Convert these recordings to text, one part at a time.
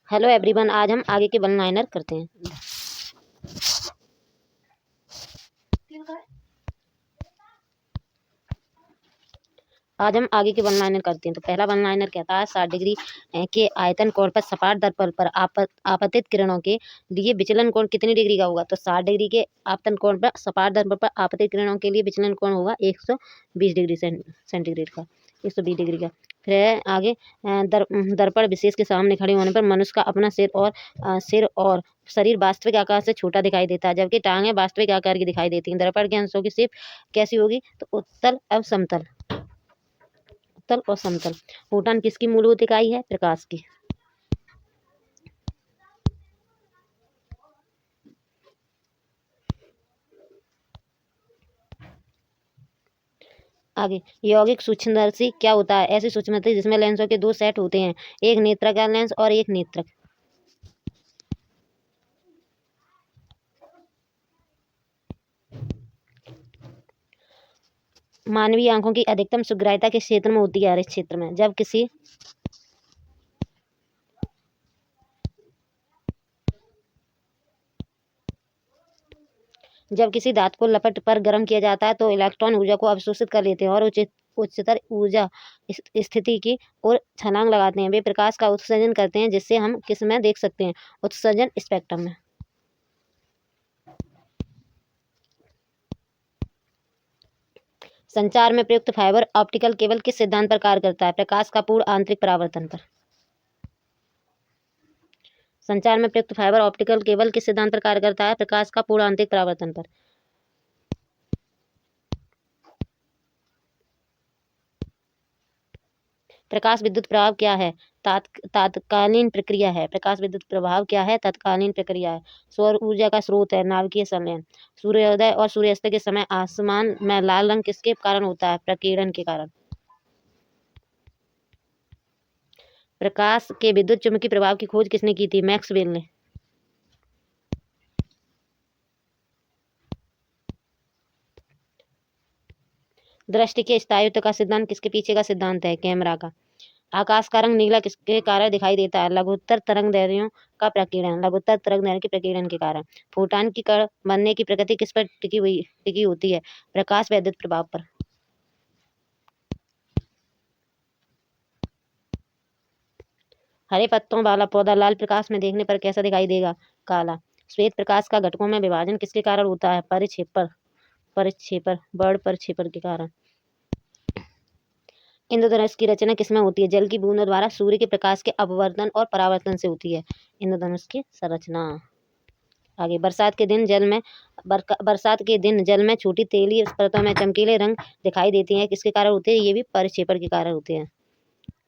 Hello everyone, आज हम आगे के वन लाइनर करते हैं। आज हम आगे के वन लाइनर करते हैं। तो पहला वन लाइनर कहता है 60 डिग्री के आयतन कोण पर सपाट दर्पण पर आपतित किरणों के लिए विचलन कोण कितनी डिग्री का होगा। तो 60 डिग्री के आपतन कोण पर सपाट दर्पण पर आपतित किरणों के लिए विचलन कोण होगा 120 डिग्री सेंटीग्रेड का, 120 डिग्री का। फिर आगे दर्पण विशेष के सामने खड़े होने पर मनुष्य का अपना सिर और शरीर वास्तविक आकार से छोटा दिखाई देता है, जबकि टांगें वास्तविक आकार की दिखाई देती हैं। दर्पण के अंशों की शेप कैसी होगी। तो उत्तल और समतल और समतल। फोटॉन किसकी मूलभूत इकाई है। प्रकाश की। आगे यौगिक सूक्ष्मदर्शी क्या होता है। ऐसी सूक्ष्मदर्शी जिसमें लेंसों के दो सेट होते हैं, एक नेत्रक लेंस और एक नेत्रक। मानवीय आंखों की अधिकतम सुग्राह्यता किस क्षेत्र में होती है। हर क्षेत्र में। जब किसी धातु को लपट पर गर्म किया जाता है तो इलेक्ट्रॉन ऊर्जा को अवशोषित कर लेते हैं और उच्चतर ऊर्जा स्थिति की ओर छलांग लगाते हैं। वे प्रकाश का उत्सर्जन करते हैं, जिससे हम किस में देख सकते हैं। उत्सर्जन स्पेक्ट्रम में। संचार में प्रयुक्त फाइबर ऑप्टिकल केबल किस सिद्धांत पर कार्य करता है। प्रकाश का पूर्ण आंतरिक परावर्तन पर। संचार में प्रयुक्त फाइबर ऑप्टिकल केबल किस सिद्धांत पर कार्य करता है। प्रकाश का पूर्ण आंतरिक परावर्तन पर। प्रकाश विद्युत प्रभाव क्या है। तात्कालीन प्रक्रिया है। प्रकाश विद्युत प्रभाव क्या है। तात्कालीन प्रक्रिया है। सौर ऊर्जा का स्रोत है। नाभिकीय संलयन। सूर्योदय और सूर्यास्त के समय आसमान में लाल रंग किसके कारण होता है। प्रकीर्णन के कारण। प्रकाश के विद्युत चुम्बकीय प्रभाव की खोज किसने की थी। मैक्सवेल ने। दृष्टि के स्थायित्व का सिद्धांत किसके पीछे का सिद्धांत है। कैमरा का। आकाश का रंग नीला किसके कारण दिखाई देता है। लघुत्तर तरंग दैर्ध्यों का प्रकीर्णन। लघुत्तर तरंग दैर्ध्य के प्रकीर्णन के कारण। फोटॉन की कण बनने की प्रकृति किस पर टिकी होती है। प्रकाश वैद्युत प्रभाव पर। हरे पत्तों वाला पौधा लाल प्रकाश में देखने पर कैसा दिखाई देगा। काला। श्वेत प्रकाश का घटकों में विभाजन किसके कारण होता है। बर्ड परिक्षेपण के कारण। इंद्रधनुष की रचना किसमें होती है। जल की बूंदों द्वारा सूर्य के प्रकाश के अपवर्तन और परावर्तन से होती है इंद्रधनुष की संरचना। आगे बरसात के दिन जल में छोटी तेली परतों में चमकीले रंग दिखाई देती हैं, किसके कारण होते हैं। ये भी परिक्षेपण के कारण होते हैं।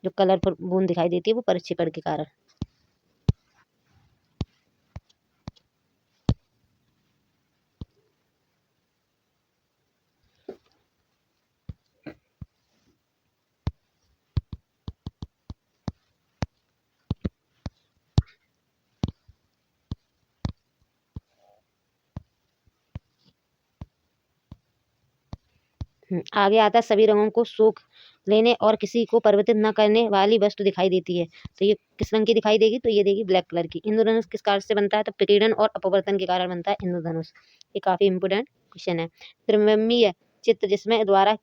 जो कलरफुल बूंद दिखाई देती है वो परिक्षेपण के कारण। आगे आता है सभी रंगों को सोख लेने और किसी को परिवर्तित न करने वाली वस्तु दिखाई देती है। तो ये किस रंग की दिखाई देगी। तो ये देगी ब्लैक कलर की। इंद्रधनुष किस कारण से बनता है। तो प्रकीर्णन और अपवर्तन के कारण बनता है इंद्रधनुष। ये काफी इंपोर्टेंट क्वेश्चन है। त्रिमिमीय चित्र जिसमें द्वारा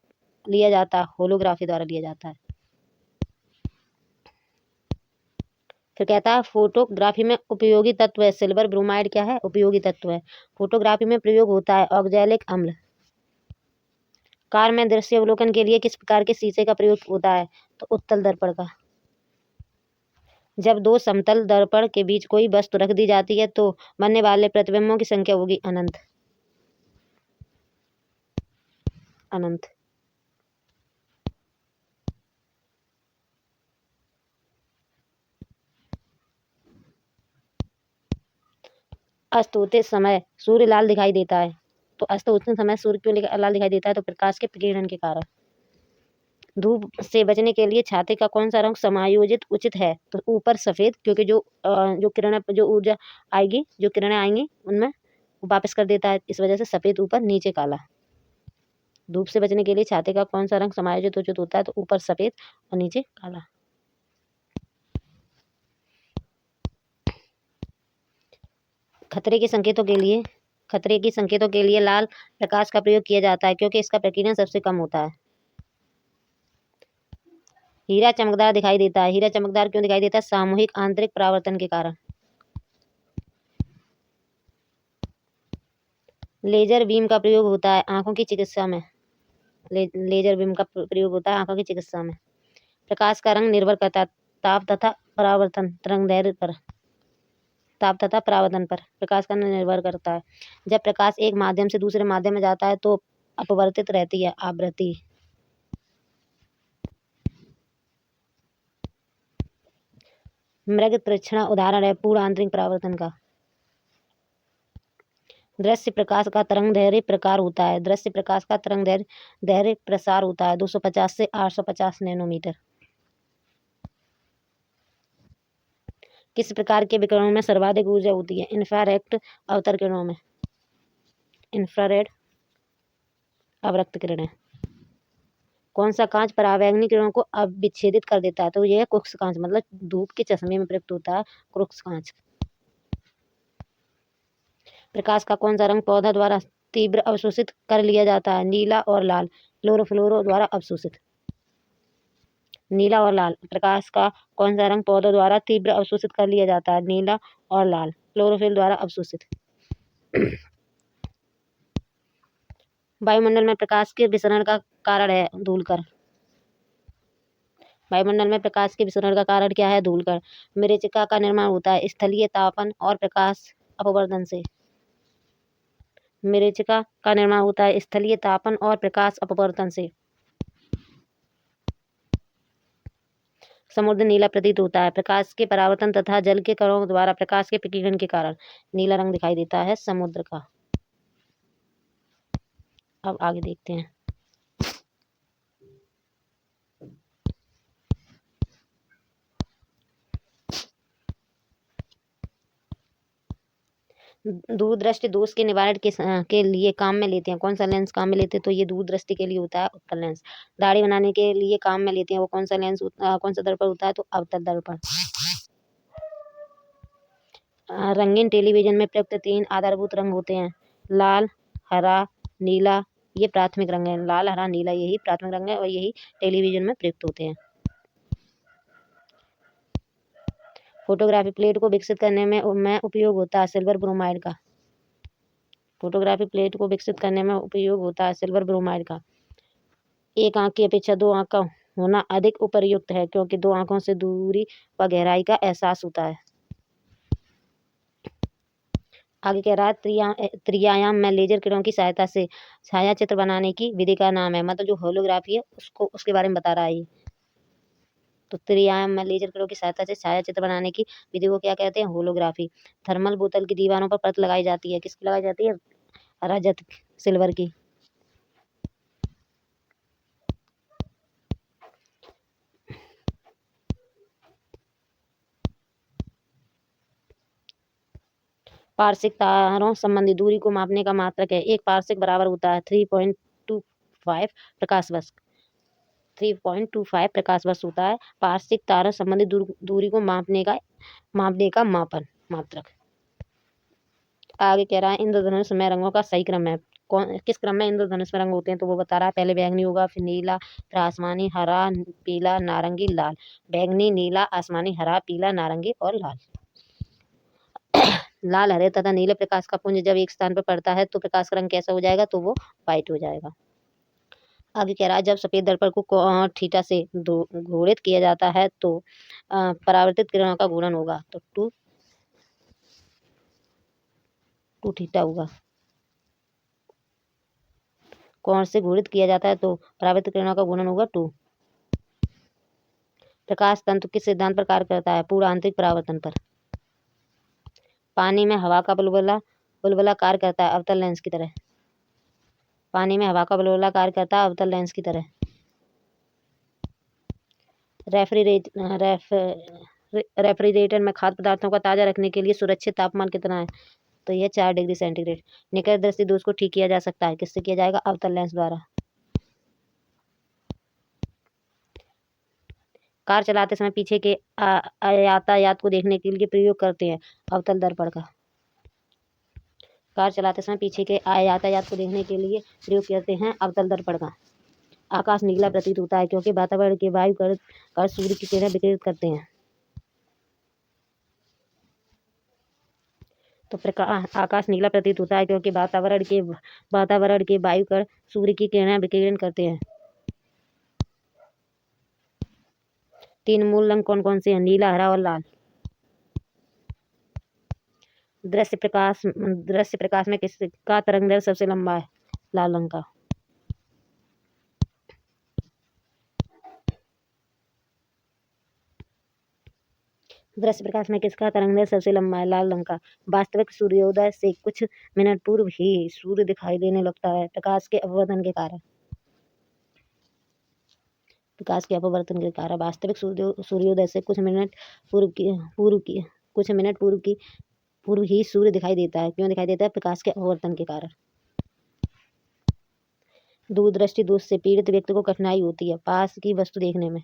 लिया जाता है, होलोग्राफी द्वारा लिया जाता है। फिर कहता है फोटोग्राफी में उपयोगी तत्व है। सिल्वर ब्रोमाइड क्या है। उपयोगी तत्व है। फोटोग्राफी में प्रयोग होता है ऑक्जेलिक अम्ल। कार में दृश्य अवलोकन के लिए किस प्रकार के शीशे का प्रयोग होता है। तो उत्तल दर्पण का। जब दो समतल दर्पण के बीच कोई वस्तु रख दी जाती है तो बनने वाले प्रतिबिंबों की संख्या होगी अनंत। अनंत। अस्त होते समय सूर्य लाल दिखाई देता है। तो अस्त होते समय सूर्य क्यों लाल दिखाई देता है। तो प्रकाश के प्रकीर्णन के कारण। धूप से बचने के लिए छाते का कौन सा रंग समायोजित उचित है। तो ऊपर सफेद, क्योंकि जो किरणें आएंगी उनमें वापस कर देता है, इस वजह से सफेद ऊपर नीचे काला। धूप से बचने के लिए छाते का कौन सा रंग समायोजित उचित होता है। तो ऊपर सफेद और नीचे काला। खतरे के संकेतों के लिए लाल प्रकाश का प्रयोग किया जाता है क्योंकि इसका प्रकीर्णन सबसे कम होता है। हीरा चमकदार दिखाई देता है। हीरा चमकदार क्यों दिखाई देता है? सामूहिक आंतरिक परावर्तन के कारण। लेजर बीम का प्रयोग होता है आंखों की चिकित्सा में। लेजर बीम का प्रयोग होता है आंखों की चिकित्सा में। प्रकाश का रंग निर्भर करता है ताप तथा परावर्तन तरंगदैर्घ्य पर। ताप तथा परावर्तन पर प्रकाश का निर्भर करता है। जब प्रकाश एक माध्यम से दूसरे माध्यम में जाता है तो अपवर्तित रहती है आवृत्ति। मृग परीक्षण उदाहरण है पूर्ण आंतरिक परावर्तन का। दृश्य प्रकाश का तरंगदैर्घ्य प्रकार होता है। दृश्य प्रकाश का तरंगदैर्घ्य प्रसार होता है 250 से 850 नैनोमीटर। किस प्रकार के विकिरणों में सर्वाधिक ऊर्जा होती है? इंफ्रारेड अवतर किरणों में। इंफ्रारेड अवरक्त किरणें। कौन सा कांच परावैंगनी किरणों को अविच्छेदित कर देता है? तो यह कुक्स कांच, मतलब धूप के चश्मे में प्रयुक्त होता है कुक्स कांच। प्रकाश का कौन सा रंग पौधा द्वारा तीव्र अवशोषित कर लिया जाता है? नीला और लाल। क्लोरोफ्लोरो द्वारा अवशोषित। नीला और लाल। प्रकाश का कौन सा रंग पौधों द्वारा तीव्र अवशोषित कर लिया जाता है? नीला और लाल। क्लोरोफिल द्वारा अवशोषित। वायुमंडल में प्रकाश के विसरण का कारण है धूलकण। वायुमंडल में प्रकाश के विसरण का कारण क्या है? धूलकण। मरीचिका का निर्माण होता है स्थलीय तापन और प्रकाश अपवर्तन से। मरीचिका का निर्माण होता है स्थलीय तापन और प्रकाश अपवर्तन से। समुद्र नीला प्रतीत होता है प्रकाश के परावर्तन तथा जल के कणों द्वारा प्रकाश के प्रकीर्णन के कारण नीला रंग दिखाई देता है समुद्र का। अब आगे देखते हैं। दूरदृष्टि दोष के निवारण के लिए काम में लेते हैं। कौन सा लेंस काम में लेते हैं? तो ये दूरदृष्टि के लिए होता है उत्तल लेंस। दाढ़ी बनाने के लिए काम में लेते हैं वो कौन सा लेंस कौन सा दर्पण होता है? तो अवतल दर्पण। रंगीन टेलीविजन में प्रयुक्त 3 आधारभूत रंग होते हैं लाल, हरा, नीला। ये प्राथमिक रंग है। लाल, हरा, नीला यही प्राथमिक रंग है और यही टेलीविजन में प्रयुक्त होते हैं। फोटोग्राफी प्लेट को विकसित करने में उपयोग होता है सिल्वर ब्रोमाइड का। फोटोग्राफी प्लेट को विकसित करने में उपयोग होता है सिल्वर ब्रोमाइड का। एक आंख की अपेक्षा 2 आंख का होना अधिक उपयुक्त है क्योंकि 2 आंखों से दूरी व गहराई का एहसास होता है। आगे कह रहा है त्रियायाम में लेजर किरणों की सहायता से छाया चित्र बनाने की विधि का नाम है, मतलब जो होलोग्राफी है उसके बारे में बता रहा है ये। तो त्रियायाम में लेजर किरणों की सहायता से छाया चित्र बनाने की विधि को क्या कहते हैं? होलोग्राफी। थर्मल बोतल की दीवारों पर परत लगाई जाती है। किसकी लगाई जाती है? रजत सिल्वर की। पारसिक तारों संबंधी दूरी को मापने का मात्रक है। एक पारसिक बराबर होता है 3.25 प्रकाश वर्ष। 3.25 प्रकाश वर्ष होता है पारसिक तारों संबंधी दूरी को मापने का मापन मात्रक। आगे कह रहा है इंद्रधनुष में रंगों का सही क्रम है। किस क्रम में इंद्रधनुष में रंग होते हैं? तो वो बता रहा है पहले बैंगनी होगा, फिर नीला, फिर आसमानी, हरा, पीला, नारंगी, लाल। बैंगनी, नीला, आसमानी, हरा, पीला, नारंगी और लाल। लाल, हरे तथा नीले प्रकाश का पुंज जब एक स्थान पर पड़ता है तो प्रकाश का रंग कैसा हो जाएगा? तो वो व्हाइट हो जाएगा। आगे कह रहा है जब सफेद दर्पण को थीटा से घूर्णित किया जाता है तो परावर्तित किरणों का गुणन होगा तो 2 थीटा होगा। कोण से घूर्णित किया जाता है तो परावर्तित किरणों का गुणन होगा 2। प्रकाश तंत्र किस सिद्धांत पर कार्य करता है? पूर्ण आंतरिक परावर्तन पर। पानी में हवा का बुलबुला कार्य करता है अवतल लेंस की तरह। पानी में हवा का बुलबुला कार्य करता है अवतल लेंस की तरह। रेफ्रिजरेटर में खाद्य पदार्थों को ताज़ा रखने के लिए सुरक्षित तापमान कितना है? तो यह 4 डिग्री सेंटीग्रेड। निकट दृष्टि दोष को ठीक किया जा सकता है। किससे किया जाएगा? अवतल लेंस द्वारा। कार चलाते समय पीछे के यातायात को देखने के लिए प्रयोग करते हैं अवतल दर्पण का। कार चलाते समय पीछे के आए यातायात को देखने के लिए प्रयोग करते हैं अवतल दर्पण का। आकाश नीला प्रतीत होता है क्योंकि वातावरण के वायु कण सूर्य की किरणें विकिरित करते हैं। तो आकाश नीला प्रतीत होता है क्योंकि वातावरण के वायु कण सूर्य की किरणें विकिरण करते हैं। 3 मूल रंग कौन कौन से हैं? नीला, हरा और लाल। दृश्य प्रकाश में किसका तरंगदैर्घ्य सबसे लंबा है? लाल रंग का। दृश्य प्रकाश में किसका तरंगदैर्घ्य सबसे लंबा है? लाल रंग का। वास्तविक सूर्योदय से कुछ मिनट पूर्व ही सूर्य दिखाई देने लगता है प्रकाश के अपवर्तन के कारण। वास्तविक सूर्योदय से कुछ मिनट पूर्व ही सूर्य दिखाई देता है। क्यों दिखाई देता है? प्रकाश के अपवर्तन के कारण। दूरदृष्टि दोष से पीड़ित व्यक्ति को कठिनाई होती है पास की वस्तु देखने में।